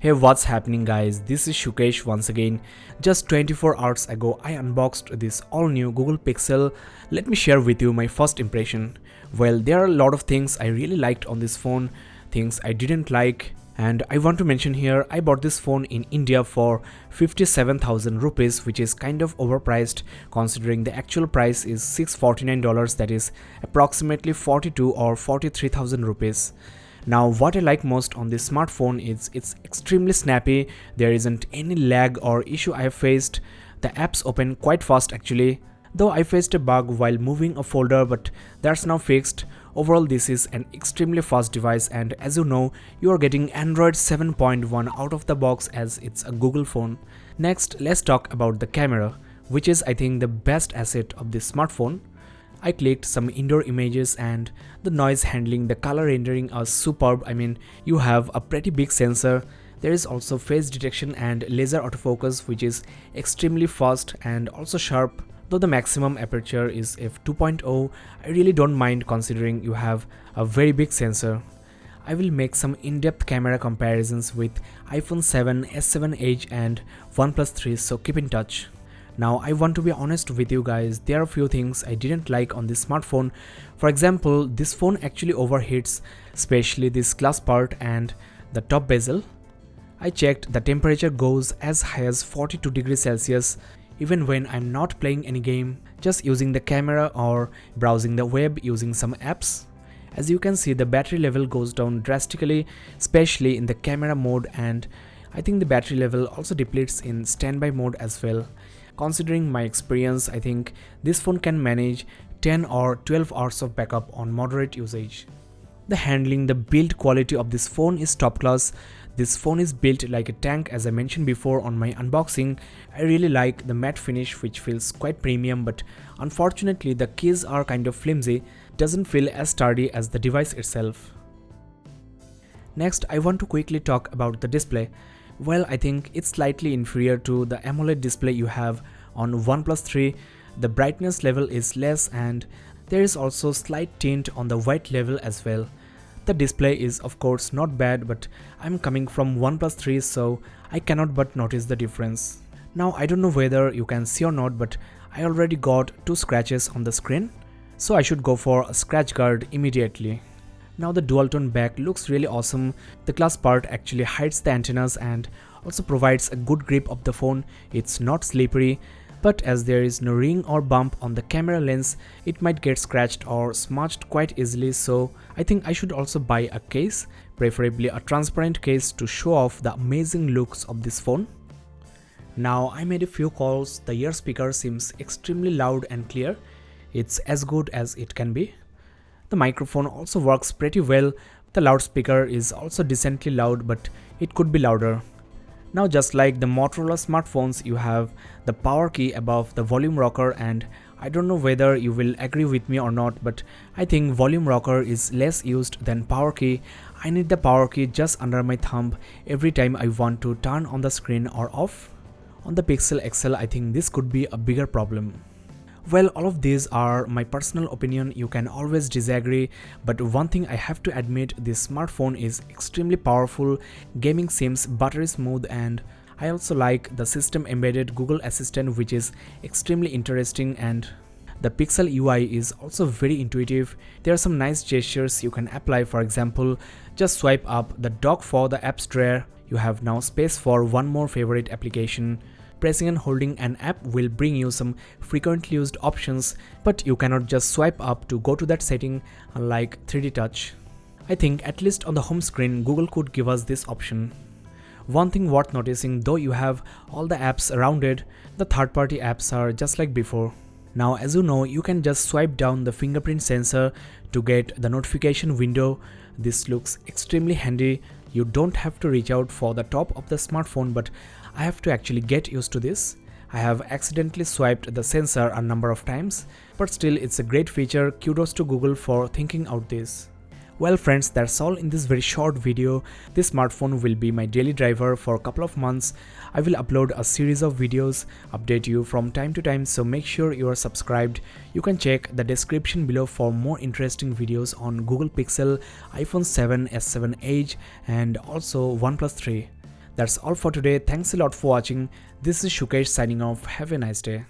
Hey, what's happening guys? This is Shukesh once again. Just 24 hours ago I unboxed this all new Google Pixel. Let me share with you my first impression. Well, there are a lot of things I really liked on this phone, things I didn't like, and I want to mention here I bought this phone in India for 57,000 rupees, which is kind of overpriced considering the actual price is $649, that is approximately 42 or 43,000 rupees. Now what I like most on this smartphone is it's extremely snappy. There isn't any lag or issue I have faced. The apps open quite fast actually, though I faced a bug while moving a folder, but that's now fixed. Overall this is an extremely fast device, and as you know, you are getting Android 7.1 out of the box as it's a Google phone. Next, let's talk about the camera, which is I think the best asset of this smartphone. I clicked some indoor images and the noise handling, the color rendering are superb. I mean, you have a pretty big sensor. There is also face detection and laser autofocus, which is extremely fast and also sharp. Though the maximum aperture is f2.0, I really don't mind considering you have a very big sensor. I will make some in-depth camera comparisons with iPhone 7, S7 Edge and OnePlus 3, so keep in touch. Now I want to be honest with you guys, there are a few things I didn't like on this smartphone. For example, this phone actually overheats, especially this glass part and the top bezel. I checked, the temperature goes as high as 42 degrees Celsius even when I'm not playing any game, just using the camera or browsing the web using some apps. As you can see, the battery level goes down drastically, especially in the camera mode, and I think the battery level also depletes in standby mode as well. Considering my experience, I think this phone can manage 10 or 12 hours of backup on moderate usage. The handling, the build quality of this phone is top class. This phone is built like a tank, as I mentioned before on my unboxing. I really like the matte finish, which feels quite premium, but unfortunately the keys are kind of flimsy, doesn't feel as sturdy as the device itself. Next, I want to quickly talk about the display. Well, I think it's slightly inferior to the AMOLED display you have on OnePlus 3. The brightness level is less and there is also slight tint on the white level as well. The display is of course not bad, but I'm coming from OnePlus 3, so I cannot but notice the difference. Now I don't know whether you can see or not, but I already got 2 scratches on the screen, so I should go for a scratch guard immediately. Now the dual tone back looks really awesome. The glass part actually hides the antennas and also provides a good grip of the phone. It's not slippery, but as there is no ring or bump on the camera lens, it might get scratched or smudged quite easily, so I think I should also buy a case, preferably a transparent case, to show off the amazing looks of this phone. Now I made a few calls. The ear speaker seems extremely loud and clear. It's as good as it can be. The microphone also works pretty well. The loudspeaker is also decently loud, but it could be louder. Now, just like the Motorola smartphones, you have the power key above the volume rocker, and I don't know whether you will agree with me or not, but I think volume rocker is less used than power key. I need the power key just under my thumb every time I want to turn on the screen or off. On the Pixel XL, I think this could be a bigger problem. Well, all of these are my personal opinion, you can always disagree, but one thing I have to admit, this smartphone is extremely powerful. Gaming seems buttery smooth, and I also like the system embedded Google Assistant, which is extremely interesting, and the Pixel UI is also very intuitive. There are some nice gestures you can apply. For example, just swipe up the dock for the apps drawer. You have now space for one more favorite application. Pressing and holding an app will bring you some frequently used options, but you cannot just swipe up to go to that setting, unlike 3D touch. I think at least on the home screen, Google could give us this option. One thing worth noticing, though you have all the apps rounded, the third-party apps are just like before. Now, as you know, you can just swipe down the fingerprint sensor to get the notification window. This looks extremely handy. You don't have to reach out for the top of the smartphone, but I have to actually get used to this. I have accidentally swiped the sensor a number of times, but still it's a great feature. Kudos to Google for thinking out this. Well friends, that's all in this very short video. This smartphone will be my daily driver for a couple of months. I will upload a series of videos, update you from time to time, so make sure you are subscribed. You can check the description below for more interesting videos on Google Pixel, iPhone 7, S7 Edge and also OnePlus 3. That's all for today. Thanks a lot for watching. This is Shukesh signing off. Have a nice day.